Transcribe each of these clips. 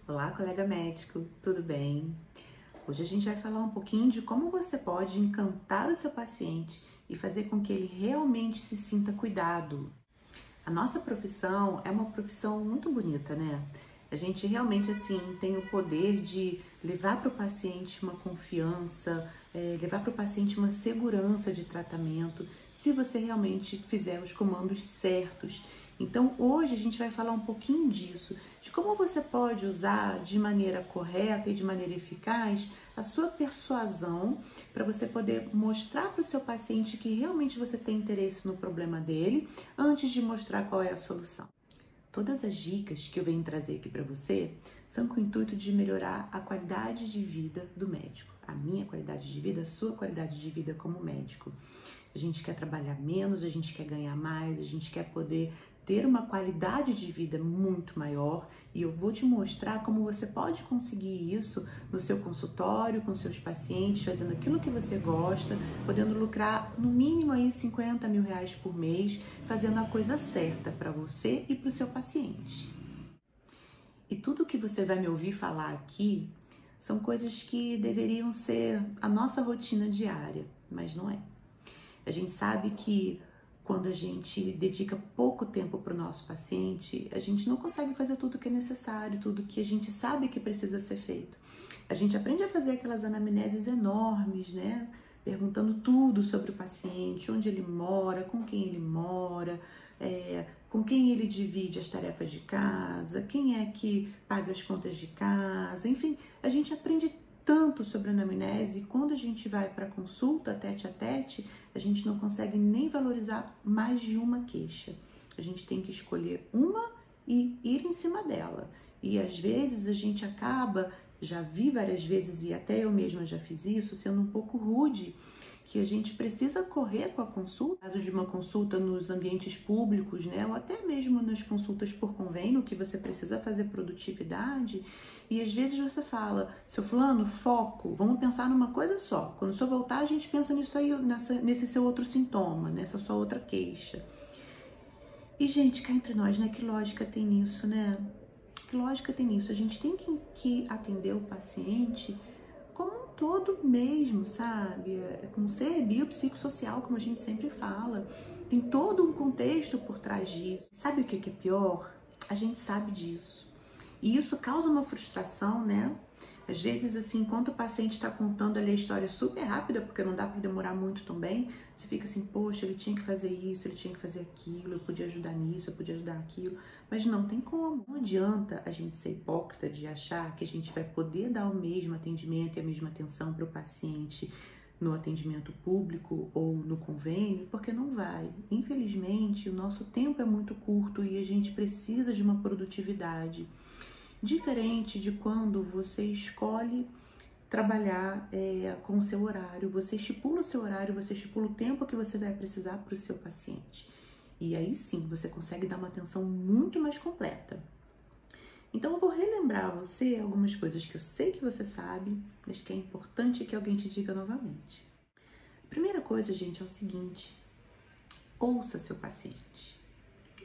Olá, colega médico, tudo bem? Hoje a gente vai falar um pouquinho de como você pode encantar o seu paciente e fazer com que ele realmente se sinta cuidado. A nossa profissão é uma profissão muito bonita, né? A gente realmente, assim, tem o poder de levar para o paciente uma confiança, levar para o paciente uma segurança de tratamento, se você realmente fizer os comandos certos. Então, hoje a gente vai falar um pouquinho disso, de como você pode usar de maneira correta e de maneira eficaz a sua persuasão para você poder mostrar para o seu paciente que realmente você tem interesse no problema dele, antes de mostrar qual é a solução. Todas as dicas que eu venho trazer aqui para você são com o intuito de melhorar a qualidade de vida do médico. A minha qualidade de vida, a sua qualidade de vida como médico. A gente quer trabalhar menos, a gente quer ganhar mais, a gente quer poder ter uma qualidade de vida muito maior, e eu vou te mostrar como você pode conseguir isso no seu consultório, com seus pacientes, fazendo aquilo que você gosta, podendo lucrar no mínimo aí 50 mil reais por mês, fazendo a coisa certa para você e para o seu paciente. E tudo que você vai me ouvir falar aqui são coisas que deveriam ser a nossa rotina diária, mas não é. A gente sabe que quando a gente dedica pouco tempo para o nosso paciente, a gente não consegue fazer tudo que é necessário, tudo que a gente sabe que precisa ser feito. A gente aprende a fazer aquelas anamneses enormes, né? Perguntando tudo sobre o paciente, onde ele mora, com quem ele mora, com quem ele divide as tarefas de casa, quem é que paga as contas de casa, enfim, a gente aprende tanto sobre a anamnese, e quando a gente vai para consulta tete a tete, a gente não consegue nem valorizar mais de uma queixa. A gente tem que escolher uma e ir em cima dela. E às vezes a gente acaba, já vi várias vezes e até eu mesma já fiz isso, sendo um pouco rude, que a gente precisa correr com a consulta, no caso de uma consulta nos ambientes públicos, né, ou até mesmo nas consultas por convênio, que você precisa fazer produtividade, e às vezes você fala, seu fulano, foco, vamos pensar numa coisa só, quando o senhor voltar a gente pensa nisso aí, nesse seu outro sintoma, nessa sua outra queixa. E gente, cá entre nós, né, que lógica tem nisso, né? Que lógica tem nisso? A gente tem que atender o paciente como um todo mesmo, sabe? É como ser biopsicossocial, como a gente sempre fala. Tem todo um contexto por trás disso. Sabe o que é pior? A gente sabe disso. E isso causa uma frustração, né? Às vezes, assim, enquanto o paciente está contando ali a história super rápida, porque não dá para demorar muito também, você fica assim, poxa, ele tinha que fazer isso, ele tinha que fazer aquilo, eu podia ajudar nisso, eu podia ajudar aquilo, mas não tem como. Não adianta a gente ser hipócrita de achar que a gente vai poder dar o mesmo atendimento e a mesma atenção para o paciente no atendimento público ou no convênio, porque não vai. Infelizmente, o nosso tempo é muito curto e a gente precisa de uma produtividade. Diferente de quando você escolhe trabalhar com o seu horário, você estipula o seu horário, você estipula o tempo que você vai precisar para o seu paciente. E aí sim, você consegue dar uma atenção muito mais completa. Então eu vou relembrar a você algumas coisas que eu sei que você sabe, mas que é importante que alguém te diga novamente. A primeira coisa, gente, é o seguinte: ouça seu paciente.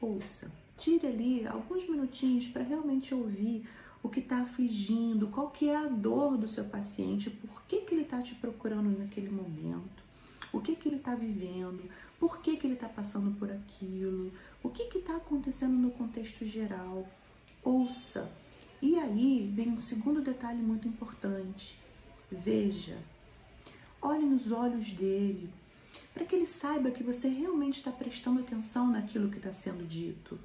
Ouça. Tire ali alguns minutinhos para realmente ouvir o que está afligindo, qual que é a dor do seu paciente, por que ele está te procurando naquele momento, o que ele está vivendo, por que ele está passando por aquilo, o que está acontecendo no contexto geral. Ouça. E aí vem um segundo detalhe muito importante. Veja. Olhe nos olhos dele, para que ele saiba que você realmente está prestando atenção naquilo que está sendo dito.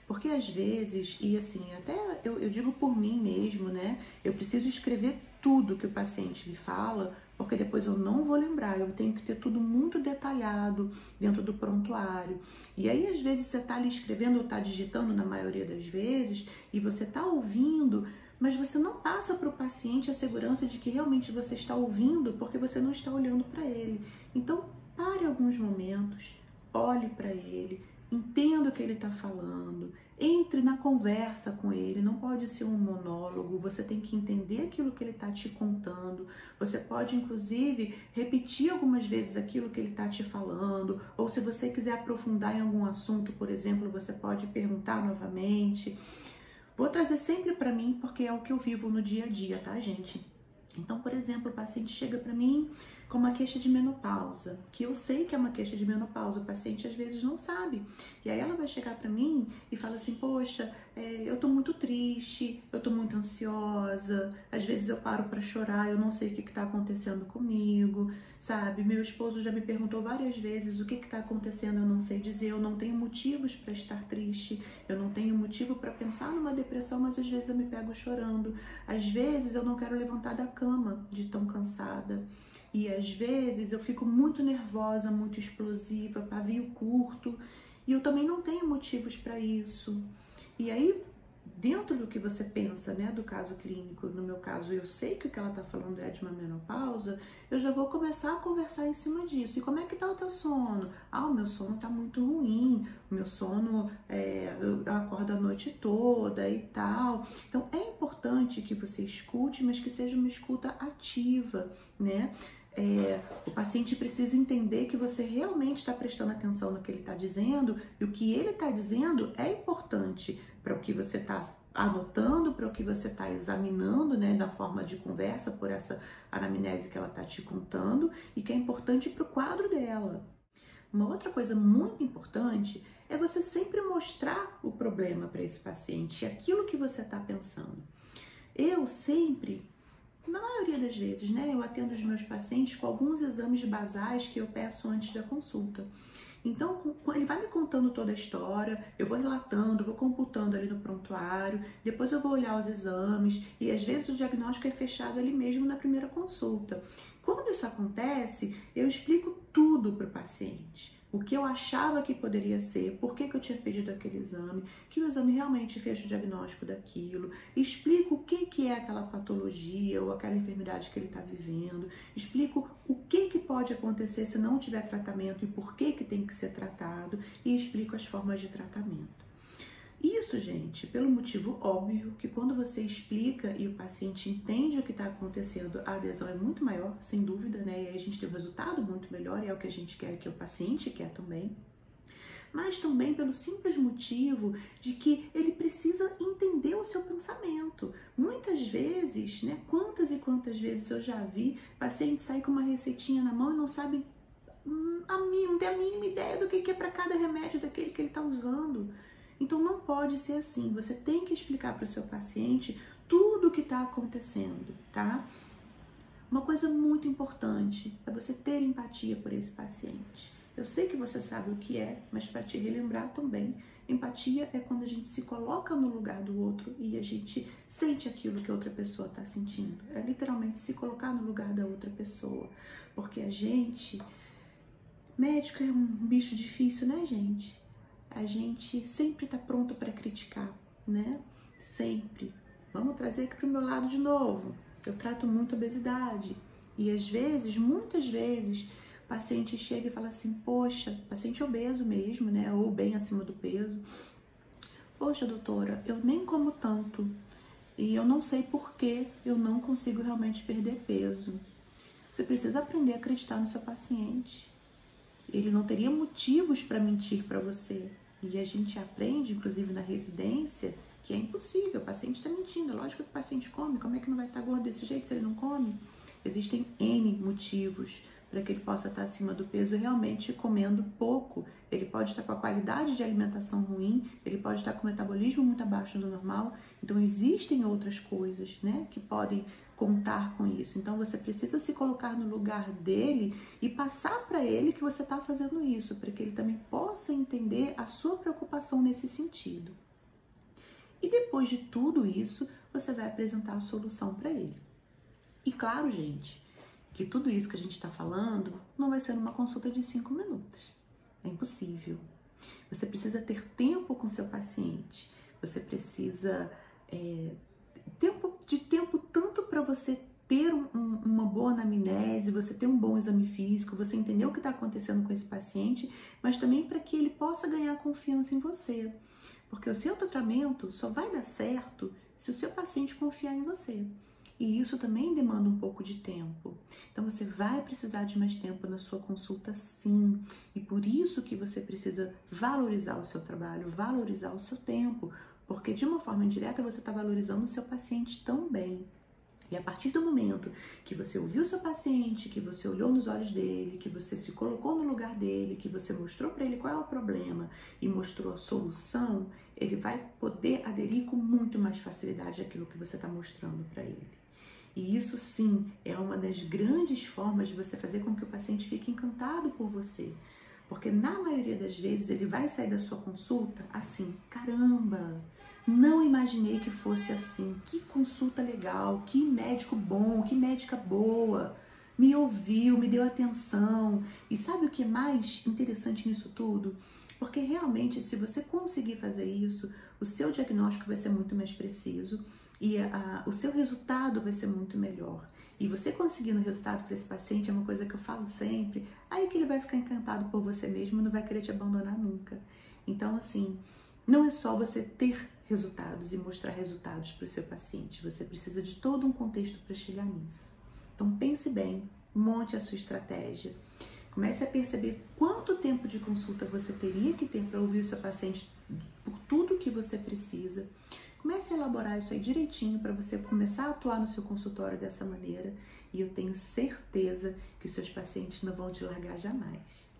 Porque às vezes, e assim, até eu digo por mim mesmo, né? Eu preciso escrever tudo que o paciente me fala, porque depois eu não vou lembrar, eu tenho que ter tudo muito detalhado dentro do prontuário. E aí, às vezes, você está ali escrevendo ou está digitando na maioria das vezes, e você está ouvindo, mas você não passa para o paciente a segurança de que realmente você está ouvindo, porque você não está olhando para ele. Então, pare alguns momentos, olhe para ele, entenda o que ele está falando, entre na conversa com ele, não pode ser um monólogo, você tem que entender aquilo que ele está te contando, você pode inclusive repetir algumas vezes aquilo que ele está te falando, ou se você quiser aprofundar em algum assunto, por exemplo, você pode perguntar novamente. Vou trazer sempre para mim porque é o que eu vivo no dia a dia, tá, gente? Então, por exemplo, o paciente chega para mim com uma queixa de menopausa, que eu sei que é uma queixa de menopausa, o paciente às vezes não sabe. E aí ela vai chegar para mim e fala assim, poxa, eu tô muito triste, eu tô muito ansiosa, às vezes eu paro para chorar, eu não sei o que tá acontecendo comigo, sabe? Meu esposo já me perguntou várias vezes o que tá acontecendo, eu não sei dizer, eu não tenho motivos para estar triste, eu não tenho motivo para pensar numa depressão, mas às vezes eu me pego chorando, às vezes eu não quero levantar da cama de tão cansada. E às vezes eu fico muito nervosa, muito explosiva, pavio curto, e eu também não tenho motivos para isso. E aí, dentro do que você pensa, né, do caso clínico, no meu caso, eu sei que o que ela tá falando é de uma menopausa, eu já vou começar a conversar em cima disso. E como é que tá o teu sono? Ah, o meu sono tá muito ruim, o meu sono, eu acordo a noite toda e tal. Então, é importante que você escute, mas que seja uma escuta ativa, né? O paciente precisa entender que você realmente está prestando atenção no que ele está dizendo e o que ele está dizendo é importante para o que você está anotando, para o que você está examinando, né, da forma de conversa, por essa anamnese que ela está te contando e que é importante para o quadro dela. Uma outra coisa muito importante é você sempre mostrar o problema para esse paciente, aquilo que você está pensando. Eu sempre... Na maioria das vezes, né, eu atendo os meus pacientes com alguns exames basais que eu peço antes da consulta. Então, ele vai me contando toda a história, eu vou relatando, vou computando ali no prontuário, depois eu vou olhar os exames e às vezes o diagnóstico é fechado ali mesmo na primeira consulta. Quando isso acontece, eu explico tudo para o paciente. O que eu achava que poderia ser, por que eu tinha pedido aquele exame, que o exame realmente fez o diagnóstico daquilo, explico o que é aquela patologia ou aquela enfermidade que ele está vivendo, explico o que pode acontecer se não tiver tratamento e por que tem que ser tratado e explico as formas de tratamento. Isso, gente, pelo motivo óbvio que quando você explica e o paciente entende o que está acontecendo, a adesão é muito maior, sem dúvida, né? E aí a gente tem um resultado muito melhor e é o que a gente quer, que o paciente quer também. Mas também pelo simples motivo de que ele precisa entender o seu pensamento. Muitas vezes, né? Quantas e quantas vezes eu já vi paciente sair com uma receitinha na mão e não sabe, não tem a mínima ideia do que é para cada remédio daquele que ele está usando. Então não pode ser assim, você tem que explicar para o seu paciente tudo o que está acontecendo, tá? Uma coisa muito importante é você ter empatia por esse paciente. Eu sei que você sabe o que é, mas para te relembrar também, empatia é quando a gente se coloca no lugar do outro e a gente sente aquilo que a outra pessoa está sentindo. É literalmente se colocar no lugar da outra pessoa, porque a gente... Médico é um bicho difícil, né, gente? A gente sempre tá pronto para criticar, né? Sempre. Vamos trazer aqui para o meu lado de novo. Eu trato muito obesidade e às vezes, muitas vezes, o paciente chega e fala assim, poxa, paciente obeso mesmo, né? Ou bem acima do peso. Poxa, doutora, eu nem como tanto e eu não sei por que eu não consigo realmente perder peso. Você precisa aprender a acreditar no seu paciente. Ele não teria motivos para mentir para você. E a gente aprende, inclusive na residência, que é impossível, o paciente está mentindo. É lógico que o paciente come, como é que não vai estar gordo desse jeito se ele não come? Existem N motivos para que ele possa estar acima do peso realmente comendo pouco. Ele pode estar com a qualidade de alimentação ruim, ele pode estar com o metabolismo muito abaixo do normal. Então existem outras coisas, né, que podem contar com isso. Então você precisa se colocar no lugar dele e passar para ele que você está fazendo isso, para que ele também possa entender a sua preocupação nesse sentido. E depois de tudo isso, você vai apresentar a solução para ele. E claro, gente, que tudo isso que a gente está falando não vai ser numa consulta de 5 minutos. É impossível. Você precisa ter tempo com seu paciente. Você precisa tempo tanto para você ter uma boa anamnese, você ter um bom exame físico, você entender o que está acontecendo com esse paciente, mas também para que ele possa ganhar confiança em você. Porque o seu tratamento só vai dar certo se o seu paciente confiar em você. E isso também demanda um pouco de tempo. Então você vai precisar de mais tempo na sua consulta, sim. E por isso que você precisa valorizar o seu trabalho, valorizar o seu tempo. porque de uma forma indireta você está valorizando o seu paciente também. E a partir do momento que você ouviu o seu paciente, que você olhou nos olhos dele, que você se colocou no lugar dele, que você mostrou para ele qual é o problema e mostrou a solução, ele vai poder aderir com muito mais facilidade àquilo que você está mostrando para ele. E isso sim é uma das grandes formas de você fazer com que o paciente fique encantado por você. Porque na maioria das vezes ele vai sair da sua consulta assim, caramba, não imaginei que fosse assim, que consulta legal, que médico bom, que médica boa, me ouviu, me deu atenção. E sabe o que é mais interessante nisso tudo? Porque realmente, se você conseguir fazer isso, o seu diagnóstico vai ser muito mais preciso e o seu resultado vai ser muito melhor. E você conseguindo resultado para esse paciente é uma coisa que eu falo sempre, aí que ele vai ficar encantado por você mesmo e não vai querer te abandonar nunca. Então, assim, não é só você ter resultados e mostrar resultados para o seu paciente, você precisa de todo um contexto para chegar nisso. Então, pense bem, monte a sua estratégia, comece a perceber quanto tempo de consulta você teria que ter para ouvir o seu paciente por tudo que você precisa. Comece a elaborar isso aí direitinho para você começar a atuar no seu consultório dessa maneira e eu tenho certeza que os seus pacientes não vão te largar jamais.